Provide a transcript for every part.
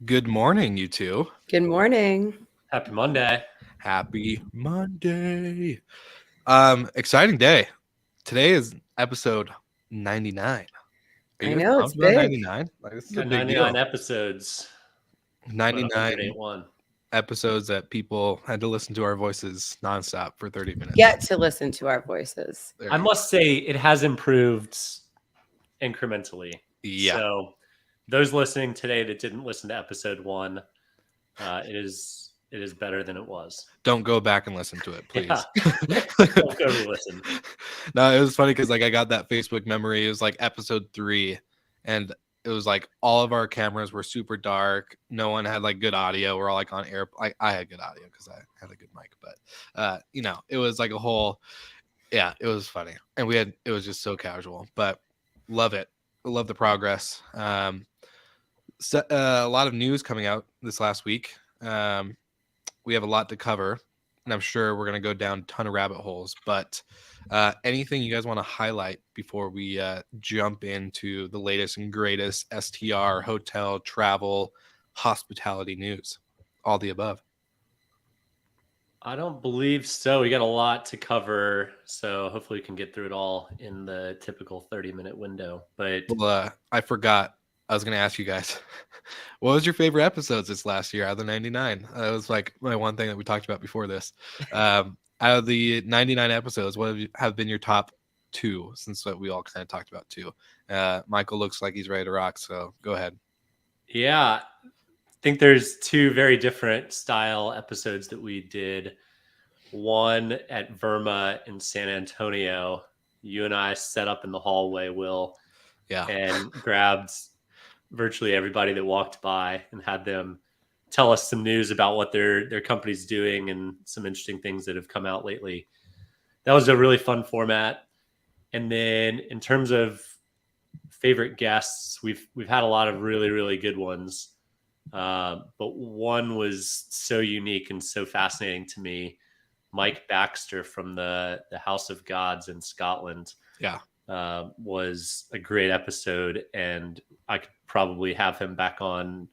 Good morning, you two. Good morning. Happy Monday. Happy Monday. Exciting day. Today is episode 99. Are I you guys know it's pumped about big. 99? Like, this is a Got big 99 deal. episodes, but 99 100 ain't one. episodes that people had to listen to our voices nonstop for 30 minutes. Get to listen to our voices. There I you must say it has improved incrementally. go. Yeah. So those listening today that didn't listen to episode 1, it is better than it was. Don't go back and listen to it, please. Yeah. Don't go re-listen. No, it was funny because I got that Facebook memory. It was episode 3, and it was all of our cameras were super dark. No one had good audio. We're all on air. I had good audio because I had a good mic, but it was a whole. Yeah, it was funny, and it was just so casual, but love it. Love the progress. So, a lot of news coming out this last week. We have a lot to cover, and I'm sure we're going to go down a ton of rabbit holes, but anything you guys want to highlight before we jump into the latest and greatest STR, hotel, travel, hospitality news? All the above. I don't believe so. We got a lot to cover, so hopefully we can get through it all in the typical 30-minute window. But I forgot. I was going to ask you guys, what was your favorite episodes this last year out of the 99? That was my one thing that we talked about before this. Out of the 99 episodes, what have been your top 2, since we all kind of talked about 2? Michael looks like he's ready to rock, so go ahead. yeah, I think there's 2 very different style episodes that we did. One at Verma in San Antonio. You and I set up in the hallway, Will, and grabbed virtually everybody that walked by and had them tell us some news about what their company's doing and some interesting things that have come out lately. That was a really fun format. And then in terms of favorite guests, we've had a lot of really, really good ones. But one was so unique and so fascinating to me. Mike Baxter from the House of Gods in Scotland. Yeah. Was a great episode, and I could probably have him back on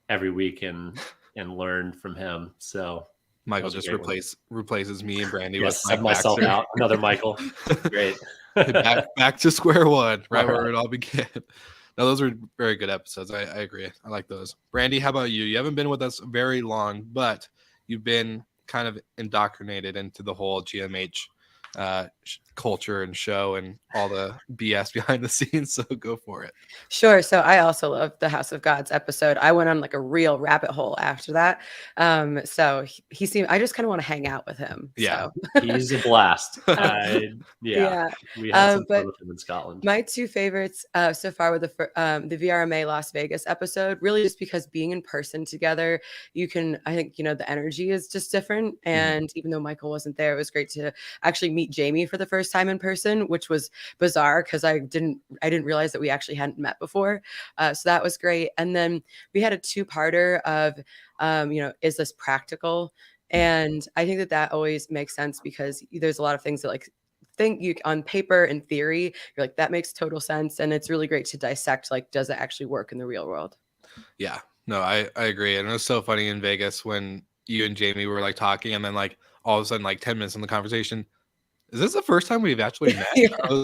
every week and learn from him. So Michael just replaces me and Brandy with Mike myself Baxter. Out. Another Michael. Great. back to square one, right where it all began. No, those were very good episodes. I agree. I like those. Brandy, how about you? You haven't been with us very long, but you've been kind of indoctrinated into the whole GMH culture and show and all the BS behind the scenes, so go for it. Sure. So I also love the House of Gods episode. I went on a real rabbit hole after that. So he seemed, I just kind of want to hang out with him. Yeah. So. He's a blast. We had some fun with him in Scotland. My 2 favorites so far were the VRMA Las Vegas episode, really just because being in person together, I think, the energy is just different. And even though Michael wasn't there, it was great to actually meet Jamie for the first time in person, which was bizarre because I didn't realize that we actually hadn't met before. So that was great. And then we had a 2-parter of, is this practical? And I think that always makes sense because there's a lot of things that think you on paper and theory, you're like, that makes total sense. And it's really great to dissect, does it actually work in the real world? Yeah, no, I agree. And it was so funny in Vegas when you and Jamie were talking, and then all of a sudden 10 minutes in the conversation, is this the first time we've actually met? Yeah. I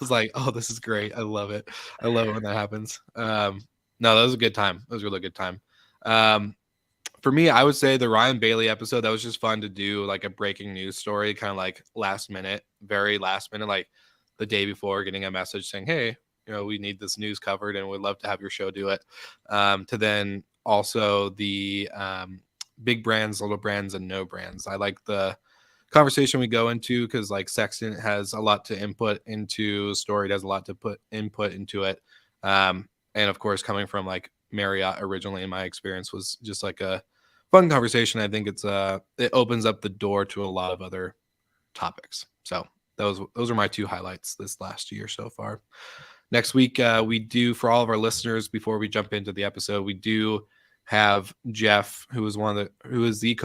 was like, oh, this is great. I love it. I love it when that happens. No, that was a good time. It was a really good time. For me, I would say the Ryan Bailey episode, that was just fun to do, a breaking news story, kind of last minute, very last minute, the day before, getting a message saying, hey, we need this news covered and we'd love to have your show do it. To then also the big brands, little brands, and no brands. I like the conversation we go into because Sexton has a lot to input into story, does a lot to put input into it. And of course, coming from Marriott originally, in my experience, was just a fun conversation. I think it opens up the door to a lot of other topics. So those are my 2 highlights this last year so far. Next week, we do, for all of our listeners, before we jump into the episode, we do have Jeff, who is who is the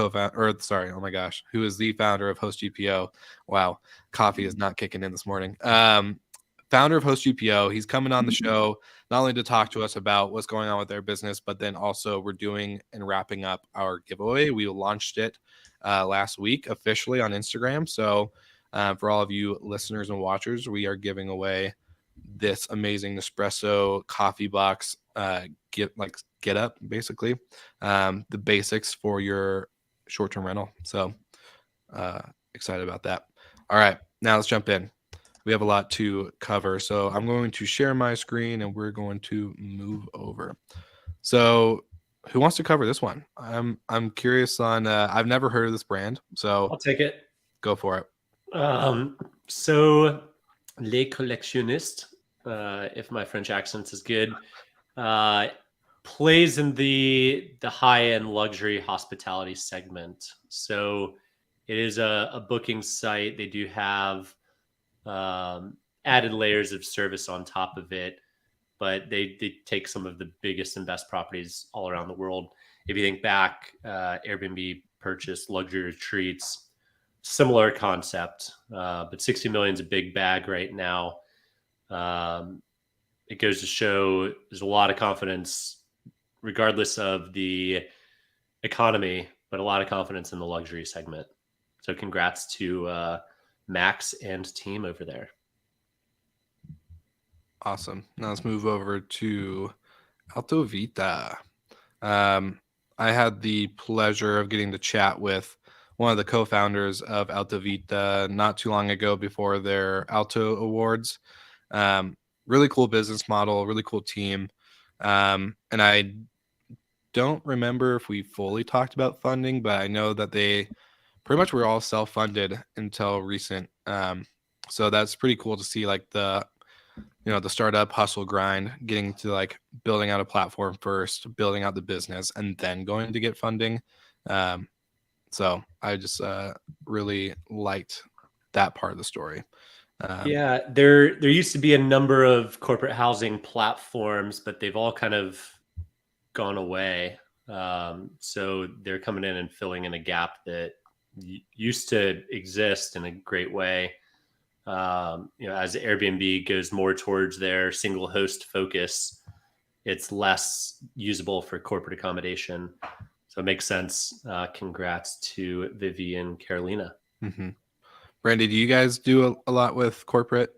founder of HostGPO. Wow, coffee is not kicking in this morning. Founder of HostGPO. He's coming on the show not only to talk to us about what's going on with their business, but then also we're doing and wrapping up our giveaway. We launched it last week officially on Instagram. So for all of you listeners and watchers, we are giving away this amazing Nespresso CoffeeBOX get up, basically the basics for your short-term rental. So excited about that. All right, now let's jump in. We have a lot to cover, so I'm going to share my screen and we're going to move over. So who wants to cover this one? I'm curious on I've never heard of this brand, so I'll take it. Go for it. So Les Collectionnistes, if my French accent is good, plays in the high-end luxury hospitality segment. So it is a booking site. They do have added layers of service on top of it, but they take some of the biggest and best properties all around the world. If you think back, Airbnb purchased luxury retreats, similar concept, but 60 million is a big bag right now. It goes to show there's a lot of confidence, regardless of the economy, but a lot of confidence in the luxury segment. So congrats to Max and team over there. Awesome. Now let's move over to Alto Vita. I had the pleasure of getting to chat with one of the co-founders of Alto Vita not too long ago before their Alto Awards. Really cool business model, really cool team. And I don't remember if we fully talked about funding, but I know that they pretty much were all self-funded until recent. So that's pretty cool to see, like the startup hustle grind, getting to like building out a platform first, building out the business, and then going to get funding. So I just really liked that part of the story. Yeah, there used to be a number of corporate housing platforms, but they've all kind of gone away. So they're coming in and filling in a gap that used to exist in a great way. As Airbnb goes more towards their single host focus, it's less usable for corporate accommodation. So it makes sense. Congrats to Vivi and Carolina. Mm-hmm. Brandy, do you guys do a lot with corporate?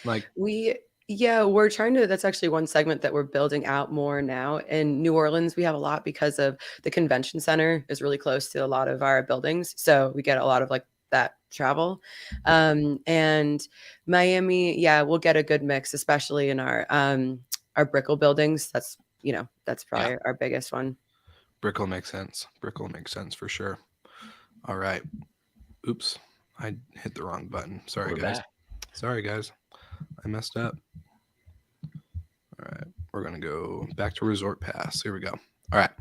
We're trying to, that's actually one segment that we're building out more now. In New Orleans, we have a lot because of the convention center is really close to a lot of our buildings. So we get a lot of like that travel. And Miami, we'll get a good mix, especially in our Brickell buildings. That's probably our biggest one. Brickell makes sense. Brickell makes sense for sure. All right. Oops. I hit the wrong button. Sorry, guys. Sorry, guys. I messed up. All right. We're going to go back to Resort Pass. Here we go. All right.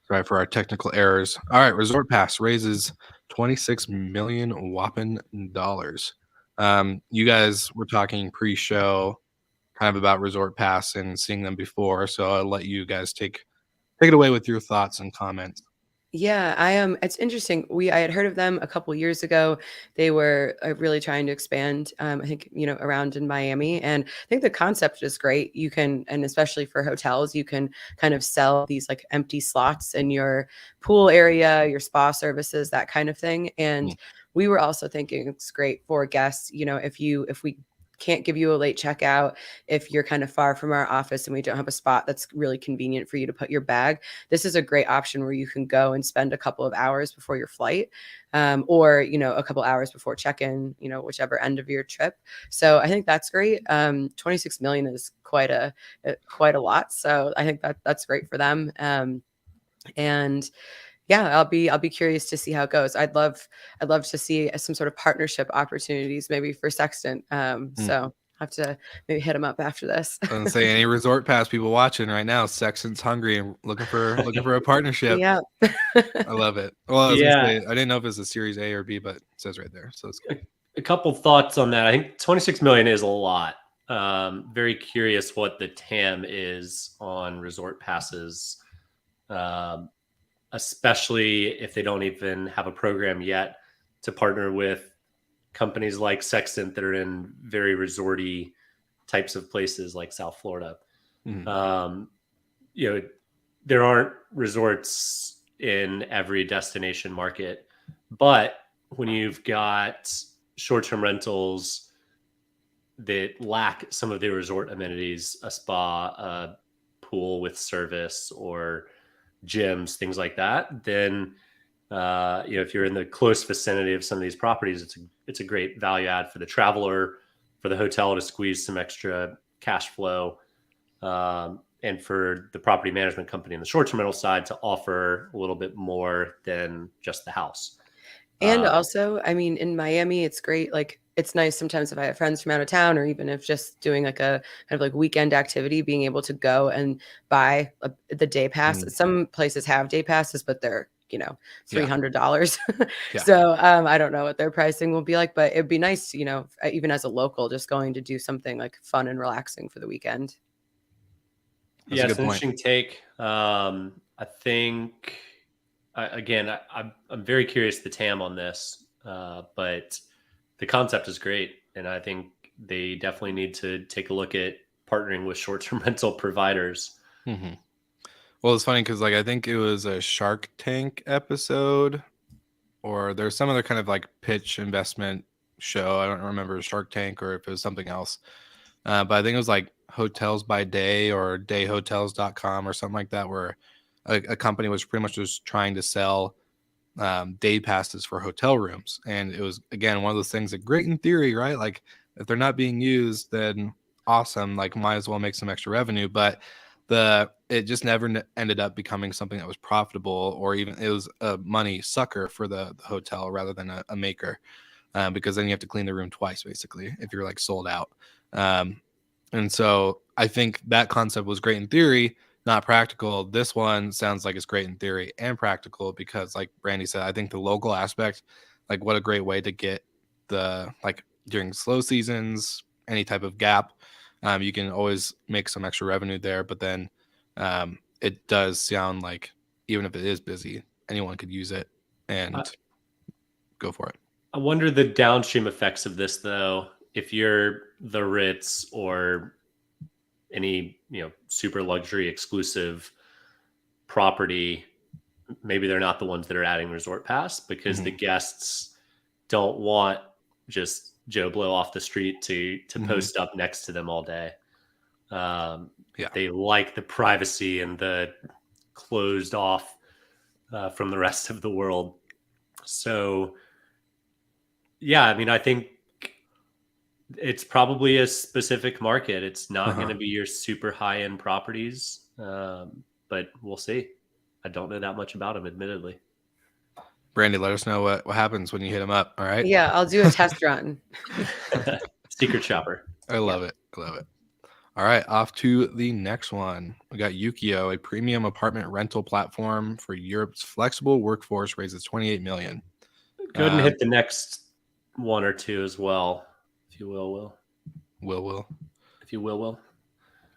Sorry for our technical errors. All right. Resort Pass raises 26 million whopping dollars. You guys were talking pre-show kind of about Resort Pass and seeing them before. So I'll let you guys take it away with your thoughts and comments. Yeah, I am. It's interesting. I had heard of them a couple years ago. They were really trying to expand, I think, around in Miami. And I think the concept is great. You can, and especially for hotels, you can kind of sell these like empty slots in your pool area, your spa services, that kind of thing. And we were also thinking it's great for guests, if we can't give you a late checkout, if you're kind of far from our office and we don't have a spot that's really convenient for you to put your bag, this is a great option where you can go and spend a couple of hours before your flight, or a couple hours before check-in, whichever end of your trip. So I think that's great. 26 million is quite a lot. So I think that's great for them. And yeah, I'll be curious to see how it goes. I'd love to see some sort of partnership opportunities maybe for Sextant. So I have to maybe hit them up after this. I was say any Resort Pass people watching right now, Sextant's hungry and looking for a partnership. Yeah. I love it. Well, I was gonna say, I didn't know if it's a Series A or B, but it says right there. So it's good. A couple thoughts on that. I think 26 million is a lot. Very curious what the TAM is on Resort Passes. Especially if they don't even have a program yet to partner with companies like Sextant that are in very resorty types of places like South Florida. Mhm. You know, there aren't resorts in every destination market, but when you've got short-term rentals that lack some of the resort amenities, a spa, a pool with service, or gyms, things like that, then if you're in the close vicinity of some of these properties, it's a great value add for the traveler, for the hotel to squeeze some extra cash flow, and for the property management company in the short-term rental side to offer a little bit more than just the house. And also, I mean, in Miami, it's great. Like, it's nice sometimes if I have friends from out of town, or even if just doing like a kind of like weekend activity, being able to go and buy the day pass. Mhm. Some places have day passes, but they're, Yeah. $300. Yeah. So I don't know what their pricing will be like, but it'd be nice, even as a local, just going to do something like fun and relaxing for the weekend. That's a It's good an point. interesting take. I think I'm very curious the TAM on this, but the concept is great, and I think they definitely need to take a look at partnering with short-term rental providers. hmm Well, it's funny because like I think it was a Shark Tank episode, or there's some other kind of like pitch investment show. I don't remember Shark Tank or if it was something else. But I think it was like Hotels by Day or dayhotels.com or something like that, where a company was pretty much just trying to sell day passes for hotel rooms. And it was, again, one of those things that great in theory, right? Like if they're not being used, then awesome. Like might as well make some extra revenue. But it just never ended up becoming something that was profitable, or even it was a money sucker for the hotel rather than a maker, because then you have to clean the room twice basically if you're like sold out. And so I think that concept was great in theory, not practical. This one sounds like it's great in theory and practical because, like Brandy said, I think the local aspect, like what a great way to get the like during slow seasons, any type of gap, you can always make some extra revenue there. But then it does sound like even if it is busy, anyone could use it and go for it. I wonder the downstream effects of this, though. If you're the Ritz or any super luxury exclusive property, maybe they're not the ones that are adding resort pass because the guests don't want just Joe Blow off the street to post up next to them all day. They like the privacy and the closed off from the rest of the world. So I mean, I think it's probably a specific market. It's not going to be your super high end properties, but we'll see. I don't know that much about them, admittedly. Brandy, let us know what happens when you hit them up. All right. Yeah, I'll do a test run. Secret shopper. I love it. I love it. All right, off to the next one. We got Yukio, a premium apartment rental platform for Europe's flexible workforce, raises 28 million. Go ahead and hit the next one or two as well, if you will. Will. If you will.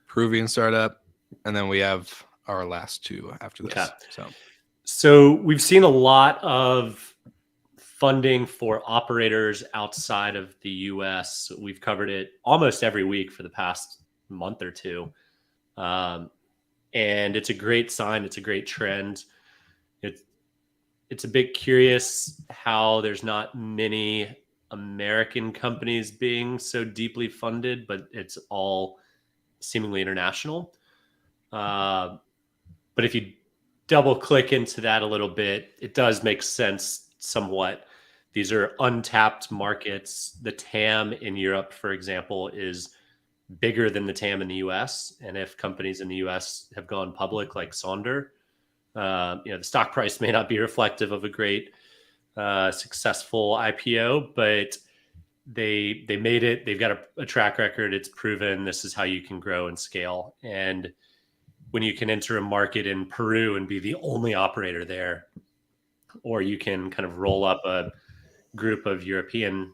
Peruvian startup, and then we have our last two after this. Okay. So we've seen a lot of funding for operators outside of the US. We've covered it almost every week for the past month or two. And it's a great sign. It's a great trend. It's a bit curious how there's not many American companies being so deeply funded, but it's all seemingly international. But if you double click into that a little bit, it does make sense somewhat. These are untapped markets. The TAM in Europe, for example, is bigger than the TAM in the US. And if companies in the US have gone public like Sonder, the stock price may not be reflective of a great successful IPO, but they made it. They've got a track record. It's proven this is how you can grow and scale. And when you can enter a market in Peru and be the only operator there, or you can kind of roll up a group of European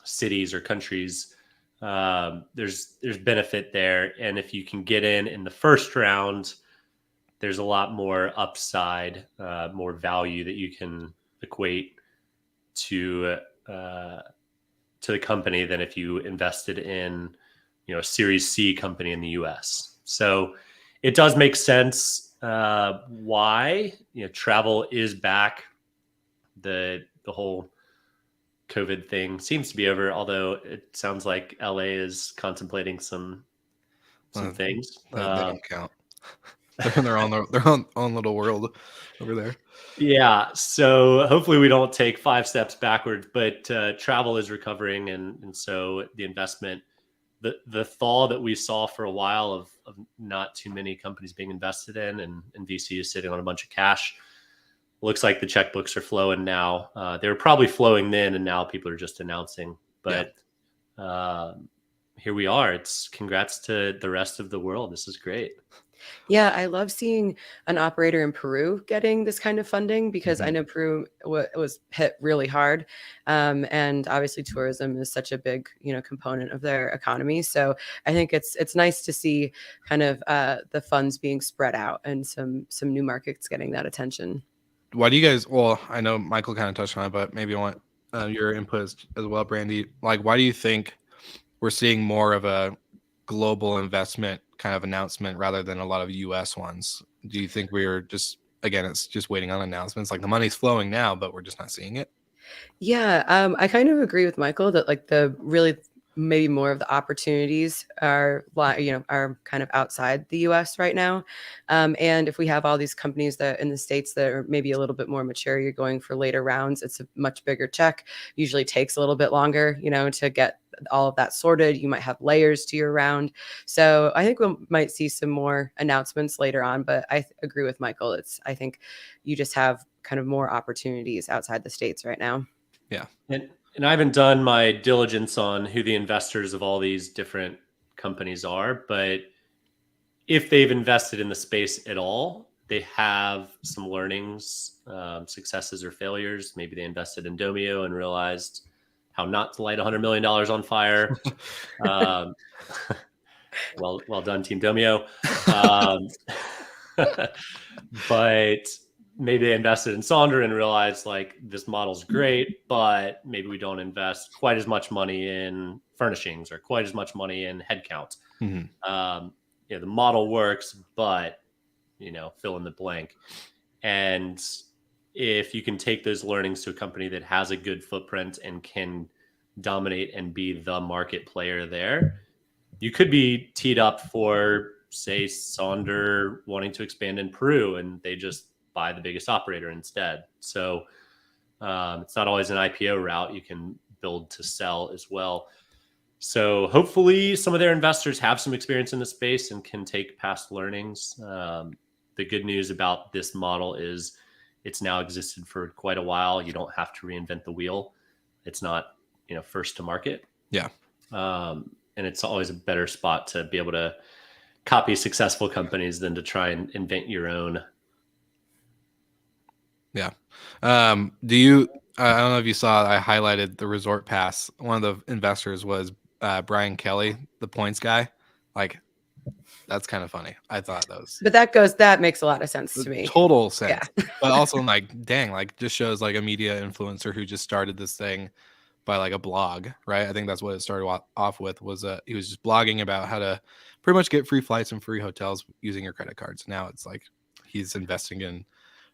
cities or countries, there's benefit there. And if you can get in the first round, there's a lot more upside, more value that you can equate to the company than if you invested in a Series C company in the US. So it does make sense why travel is back. The whole COVID thing seems to be over, although it sounds like LA is contemplating some things. They don't count. They're in their own little world over there. Yeah, so hopefully we don't take 5 steps backwards, but travel is recovering, and so the investment, the thaw that we saw for a while of not too many companies being invested in, and VC is sitting on a bunch of cash. Looks like the checkbooks are flowing now. They were probably flowing then, and now people are just announcing. But here we are. It's congrats to the rest of the world. This is great. Yeah, I love seeing an operator in Peru getting this kind of funding, because I know Peru was hit really hard, and obviously tourism is such a big component of their economy. So I think it's nice to see kind of the funds being spread out and some new markets getting that attention. Why do you guys? Well, I know Michael kind of touched on it, but maybe I want your input as well, Brandy. Like, why do you think we're seeing more of a global investment kind of announcement rather than a lot of US ones? Do you think we're just, again, it's just waiting on announcements? Like, the money's flowing now, but we're just not seeing it? Yeah, I kind of agree with Michael that like the really maybe more of the opportunities are kind of outside the US right now. And if we have all these companies that in the States that are maybe a little bit more mature, you're going for later rounds. It's a much bigger check, usually takes a little bit longer, to get all of that sorted. You might have layers to your round. So I think we might see some more announcements later on, but I agree with Michael. I think you just have kind of more opportunities outside the States right now. Yeah. And I haven't done my diligence on who the investors of all these different companies are, but if they've invested in the space at all, they have some learnings, successes or failures. Maybe they invested in Domio and realized how not to light $100 million on fire. Well done, Team Domio. But maybe they invested in Sonder and realized like this model's great, but maybe we don't invest quite as much money in furnishings or quite as much money in headcount. The model works, but fill in the blank. And if you can take those learnings to a company that has a good footprint and can dominate and be the market player there, you could be teed up for, say, Sonder wanting to expand in Peru, and they just buy the biggest operator instead. So it's not always an IPO route. You can build to sell as well. So hopefully some of their investors have some experience in the space and can take past learnings. The good news about this model is it's now existed for quite a while. You don't have to reinvent the wheel. It's not, first to market. Yeah. And it's always a better spot to be able to copy successful companies than to try and invent your own. Yeah. I don't know if you saw, I highlighted the Resort Pass. One of the investors was Brian Kelly, the points guy. Like, that's kind of funny. I thought those. But that makes a lot of sense to me. Total sense. Yeah. But also, like, dang, like, just shows like a media influencer who just started this thing by like a blog, right? I think that's what it started off with, was he was just blogging about how to pretty much get free flights and free hotels using your credit cards. Now it's like he's investing in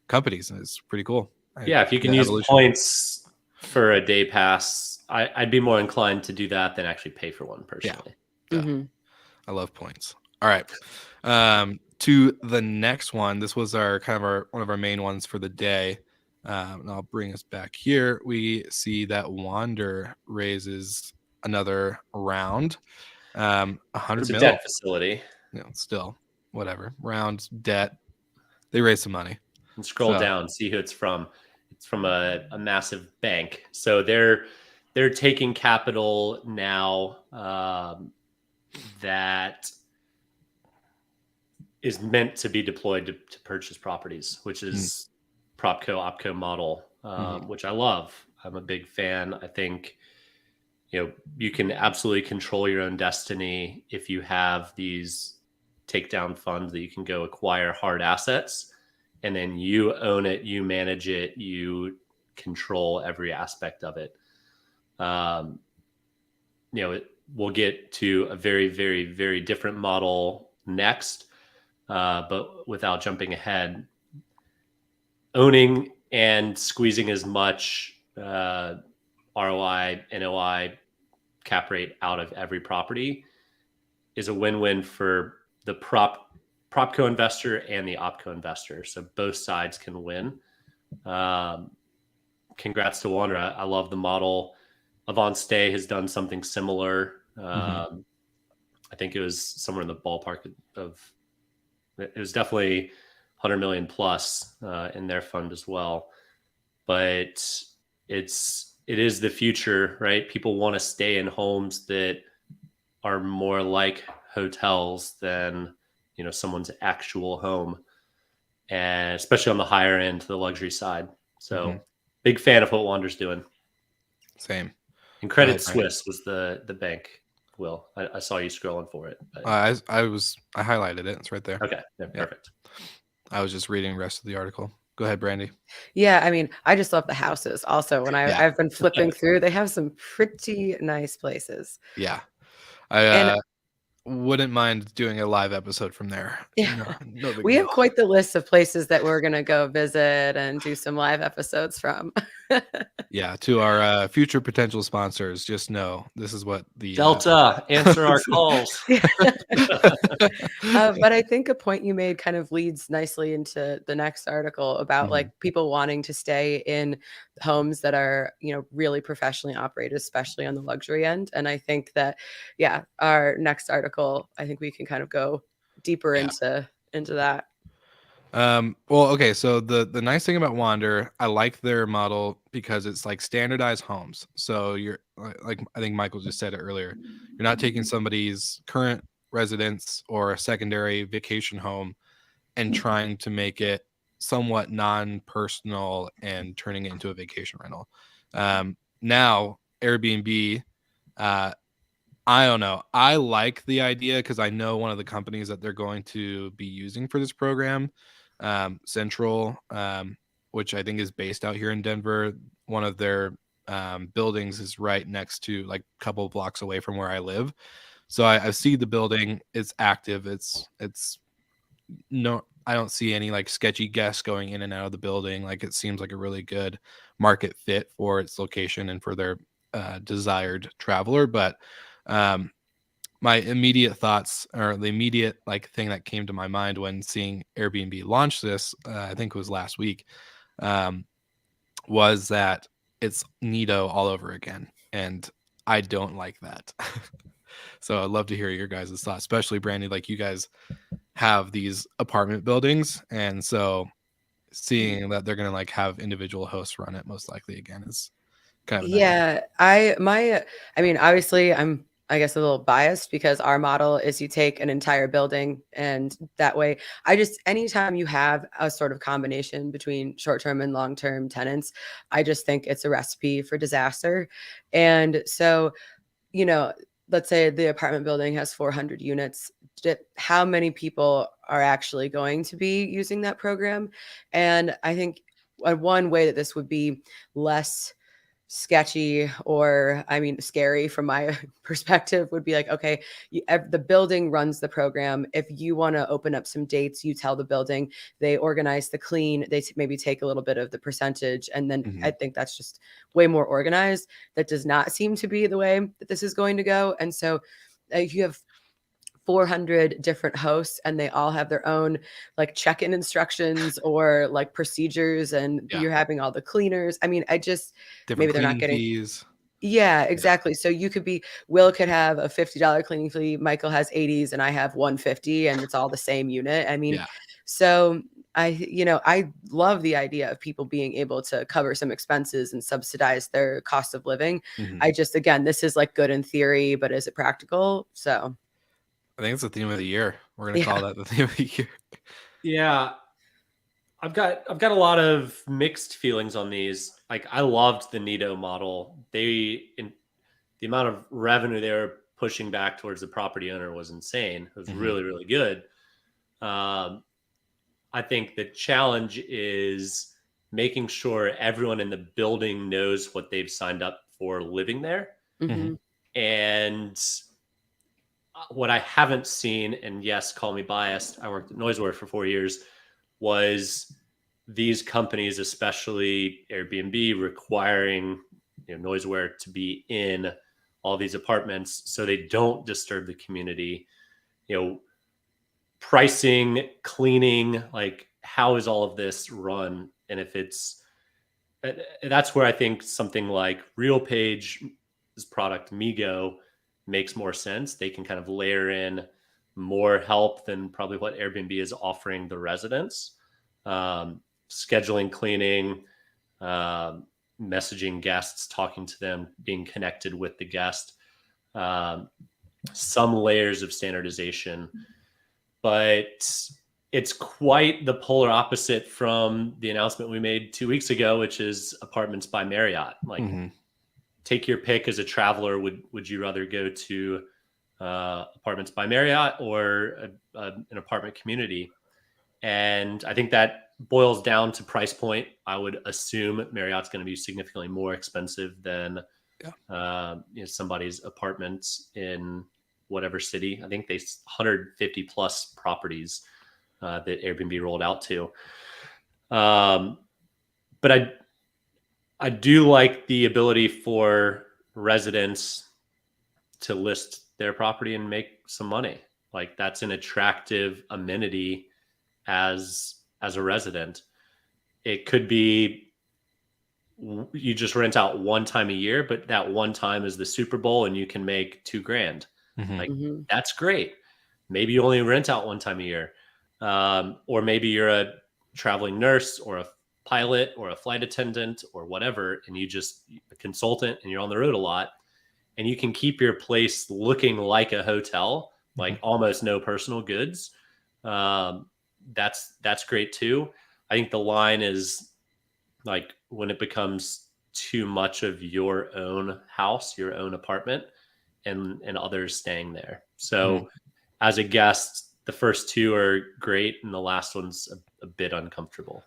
companies, and it's pretty cool. Yeah, if you can use points for a day pass, I'd be more inclined to do that than actually pay for one personally. Yeah. I love points. All right. To the next one. This was one of our main ones for the day. And I'll bring us back here. We see that Wander raises another round. 100 It's a mil. debt facility. Still, whatever. Round debt. They raise some money. And scroll down, see who it's from. It's from a massive bank. So they're taking capital now that is meant to be deployed to purchase properties, which is PropCo OpCo model, which I love. I'm a big fan. I think you can absolutely control your own destiny if you have these takedown funds that you can go acquire hard assets, and then you own it, you manage it, you control every aspect of it. we'll get to a very, very, very different model next. But without jumping ahead, owning and squeezing as much ROI, NOI, cap rate out of every property is a win-win for the propco investor and the opco investor. So both sides can win. Congrats to Wander. I love the model. Avant Stay has done something similar. I think it was somewhere in the ballpark of, it was definitely 100 million plus in their fund as well. But it is the future, right? People want to stay in homes that are more like hotels than, you know, someone's actual home, and especially on the higher end, the luxury side. So big fan of what Wander's doing. Same. And Credit Suisse was the bank. Will, I saw you scrolling for it. But... I highlighted it. It's right there. Okay, yeah, perfect. I was just reading the rest of the article. Go ahead, Brandy. Yeah, I mean, I just love the houses. Also, when I've been flipping through, they have some pretty nice places. Yeah, I wouldn't mind doing a live episode from there. Yeah, no big we deal. have quite the list of places that we're gonna go visit and do some live episodes from. Yeah, to our future potential sponsors, just know this is what the Delta answer our calls. But I think a point you made kind of leads nicely into the next article about like people wanting to stay in homes that are, you know, really professionally operated, especially on the luxury end. And I think that, yeah, our next article, I think we can kind of go deeper into that. Well, okay, so the nice thing about Wander, I like their model because it's like standardized homes. So you're like, I think Michael just said it earlier, you're not taking somebody's current residence or a secondary vacation home and trying to make it somewhat non-personal and turning it into a vacation rental. Now Airbnb, I don't know. I like the idea because I know one of the companies that they're going to be using for this program, Central, which I think is based out here in Denver. One of their buildings is right next to, like, a couple of blocks away from where I live. So I see the building. It's active. It's no, I don't see any like sketchy guests going in and out of the building. Like, it seems like a really good market fit for its location and for their desired traveler. But my immediate thoughts, or the immediate like thing that came to my mind when seeing Airbnb launch this, I think it was last week, was that it's Nido all over again, and I don't like that. So I'd love to hear your guys' thoughts, especially Brandy. Like, you guys have these apartment buildings, and so seeing that they're gonna like have individual hosts run it most likely again is kind of I mean, obviously I guess a little biased because our model is you take an entire building, and that way anytime you have a sort of combination between short-term and long-term tenants, I just think it's a recipe for disaster. And so, you know, let's say the apartment building has 400 units. How many people are actually going to be using that program? And I think one way that this would be less sketchy, or I mean scary from my perspective, would be like, okay, the building runs the program. If you want to open up some dates, you tell the building, they organize the clean, they maybe take a little bit of the percentage, and then I think that's just way more organized. That does not seem to be the way that this is going to go. And so if you have 400 different hosts and they all have their own like check-in instructions or like procedures, and you're having all the cleaners, I mean, maybe they're not getting fees. Yeah, exactly. So Will could have a $50 cleaning fee, Michael has 80s, and I have 150, and it's all the same unit. I mean, so I love the idea of people being able to cover some expenses and subsidize their cost of living. Again, this is like good in theory, but is it practical? So I think it's the theme of the year. We're gonna call that the theme of the year. Yeah, I've got a lot of mixed feelings on these. Like, I loved the Nido model. The amount of revenue they were pushing back towards the property owner was insane. It was really, really good. I think the challenge is making sure everyone in the building knows what they've signed up for living there. And what I haven't seen, and yes, call me biased, I worked at Noiseware for 4 years, was these companies, especially Airbnb, requiring Noiseware to be in all these apartments so they don't disturb the community. Pricing, cleaning, like how is all of this run? And if it's that's where I think something like RealPage's product Migo makes more sense. They can kind of layer in more help than probably what Airbnb is offering the residents. Scheduling, cleaning, messaging guests, talking to them, being connected with the guest, some layers of standardization. But it's quite the polar opposite from the announcement we made 2 weeks ago, which is Apartments by Marriott. Like, take your pick as a traveler. Would you rather go to Apartments by Marriott or an apartment community? And I think that boils down to price point. I would assume Marriott's going to be significantly more expensive than somebody's apartments in whatever city. I think they 150 plus properties that Airbnb rolled out to. But I do like the ability for residents to list their property and make some money. Like, that's an attractive amenity as a resident. It could be you just rent out one time a year, but that one time is the Super Bowl and you can make $2,000. Like, that's great. Maybe you only rent out one time a year. Or maybe you're a traveling nurse or a pilot or a flight attendant or whatever, and you just a consultant and you're on the road a lot, and you can keep your place looking like a hotel, like almost no personal goods. That's great too. I think the line is like when it becomes too much of your own house, your own apartment, and others staying there. So as a guest, the first two are great, and the last one's a bit uncomfortable.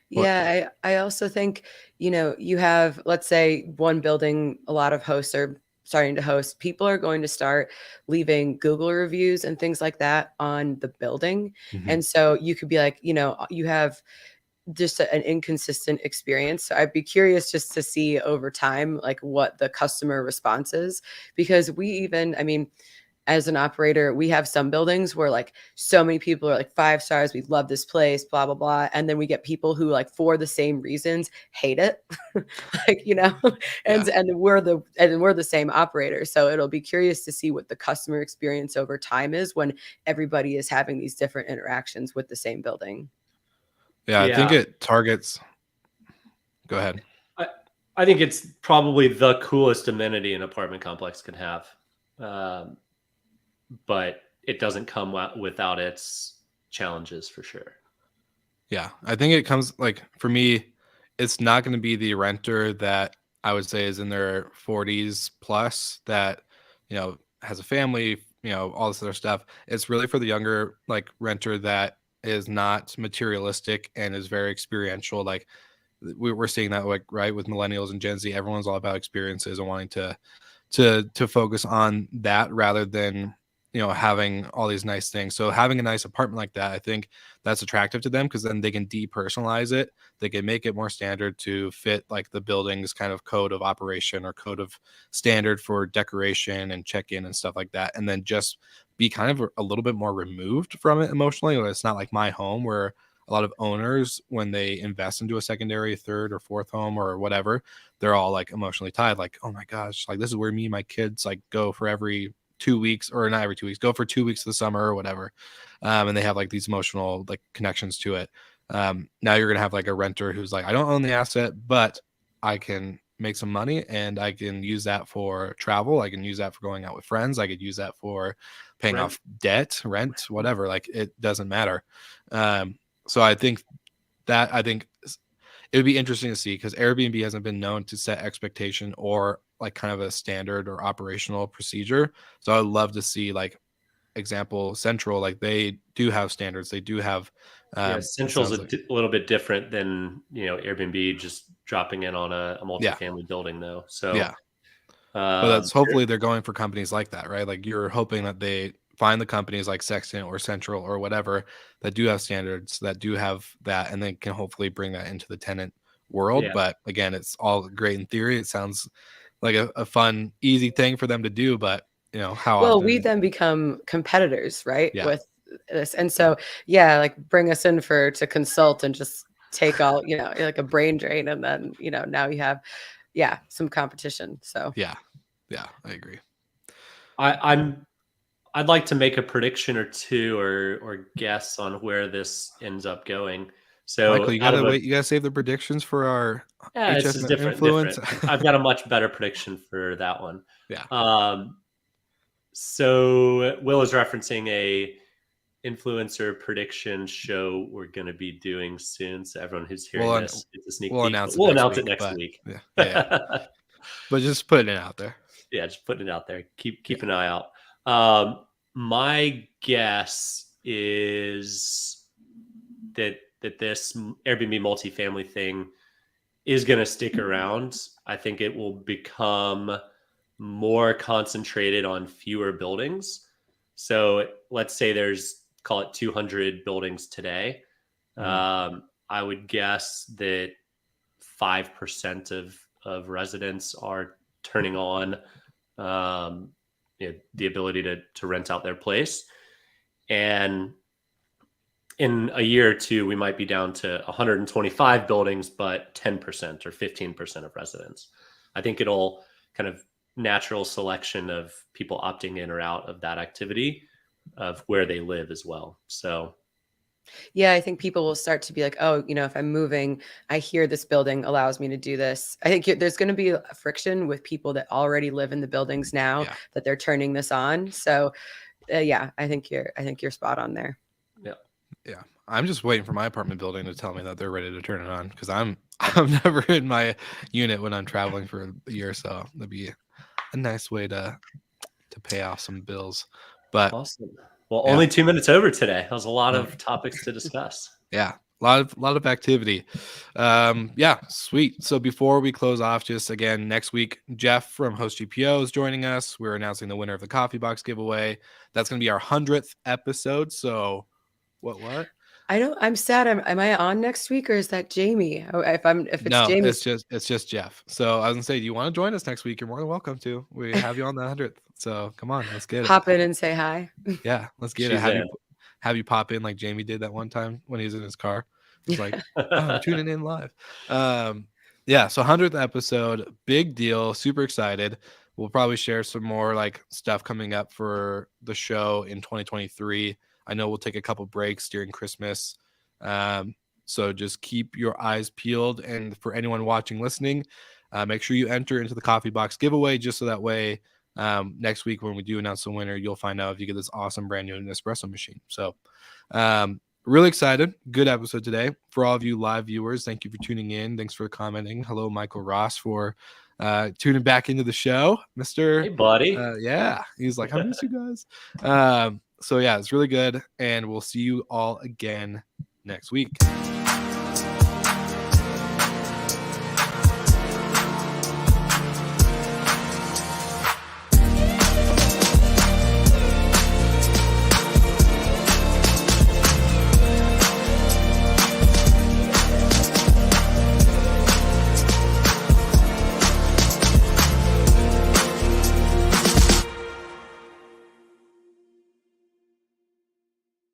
Yeah, I also think, you have, let's say, one building, a lot of hosts are starting to host. People are going to start leaving Google reviews and things like that on the building. And so you could be like, you have just an inconsistent experience. So I'd be curious just to see over time, like what the customer response is, because as an operator, we have some buildings where like so many people are like 5 stars, we love this place, blah, blah, blah. And then we get people who, like, for the same reasons, hate it. And we're the same operator. So it'll be curious to see what the customer experience over time is when everybody is having these different interactions with the same building. Yeah, I think it targets. Go ahead. I think it's probably the coolest amenity an apartment complex can have. But it doesn't come without its challenges, for sure. Yeah, I think it comes, like, for me, it's not going to be the renter that I would say is in their 40s plus that, has a family, all this other stuff. It's really for the younger, like, renter that is not materialistic and is very experiential. Like, we're seeing that, like, right, with millennials and Gen Z. Everyone's all about experiences and wanting to focus on that rather than having all these nice things. So having a nice apartment like that, I think that's attractive to them because then they can depersonalize it. They can make it more standard to fit like the building's kind of code of operation or code of standard for decoration and check-in and stuff like that. And then just be kind of a little bit more removed from it emotionally. It's not like my home where a lot of owners, when they invest into a secondary, third or fourth home or whatever, they're all like emotionally tied. Like, oh my gosh, like this is where me and my kids like go for every 2 weeks, or not every 2 weeks, go for 2 weeks of the summer or whatever. And they have like these emotional like connections to it. Now you're going to have like a renter who's like, I don't own the asset, but I can make some money and I can use that for travel. I can use that for going out with friends. I could use that for paying off debt, rent, whatever. Like, it doesn't matter. So I think it would be interesting to see, because Airbnb hasn't been known to set expectation or like kind of a standard or operational procedure. So I would love to see, like, example Central, like they do have standards. They do have Central's a little bit different than Airbnb just dropping in on a multifamily building though. So But that's hopefully they're going for companies like that, right? Like you're hoping that they find the companies like Sextant or Central or whatever that do have standards, that do have that, and then can hopefully bring that into the tenant world. Yeah. But again, it's all great in theory. It sounds like a fun, easy thing for them to do, but how Well, often? we then become competitors, right? Yeah. With this. And so, yeah, like bring us in to consult and just take all, like a brain drain. And then, now you have, some competition. So, Yeah, I agree. I'd like to make a prediction or two or guess on where this ends up going. So Michael, you gotta wait. You gotta save the predictions for our this HS is different. influence. I've got a much better prediction for that one. Yeah. So Will is referencing a influencer prediction show we're going to be doing soon. So everyone who's hearing this, it's a sneak peek. We'll announce it next week. Yeah. But just putting it out there. Yeah, just putting it out there. Keep an eye out. My guess is that this Airbnb multifamily thing is going to stick around. I think it will become more concentrated on fewer buildings. So let's say call it 200 buildings today. I would guess that 5% of residents are turning on the ability to rent out their place. And in a year or two, we might be down to 125 buildings, but 10% or 15% of residents. I think it'll kind of natural selection of people opting in or out of that activity of where they live as well. So yeah, I think people will start to be like, oh, if I'm moving, I hear this building allows me to do this. I think there's going to be a friction with people that already live in the buildings now that they're turning this on. So I think you're spot on there. Yeah. I'm just waiting for my apartment building to tell me that they're ready to turn it on, because I'm never in my unit when I'm traveling for a year, so that'd be a nice way to pay off some bills. But awesome. Well, only 2 minutes over today. That was a lot of topics to discuss. Yeah, a lot of activity. Sweet. So before we close off, just again, next week, Jeff from HostGPO is joining us. We're announcing the winner of the CoffeeBOX giveaway. That's going to be our 100th episode. So what? I know. I'm sad. Am I on next week, or is that Jamie? If it's Jamie, it's just Jeff. So I was gonna say, do you want to join us next week? You're more than welcome to. We have you on the 100th. So come on, let's get it. Pop in and say hi. Yeah, let's get it. Have you pop in like Jamie did that one time when he was in his car. It's like, oh, I'm tuning in live. So 100th episode, big deal. Super excited. We'll probably share some more like stuff coming up for the show in 2023. I know we'll take a couple breaks during Christmas. So just keep your eyes peeled. And for anyone watching, listening, make sure you enter into the CoffeeBOX giveaway, just so that way next week when we do announce the winner, you'll find out if you get this awesome brand new Nespresso machine. So really excited. Good episode today. For all of you live viewers, thank you for tuning in. Thanks for commenting. Hello, Michael Ross, for tuning back into the show. Hey, buddy. He's like, I miss you guys. So it's really good, and we'll see you all again next week.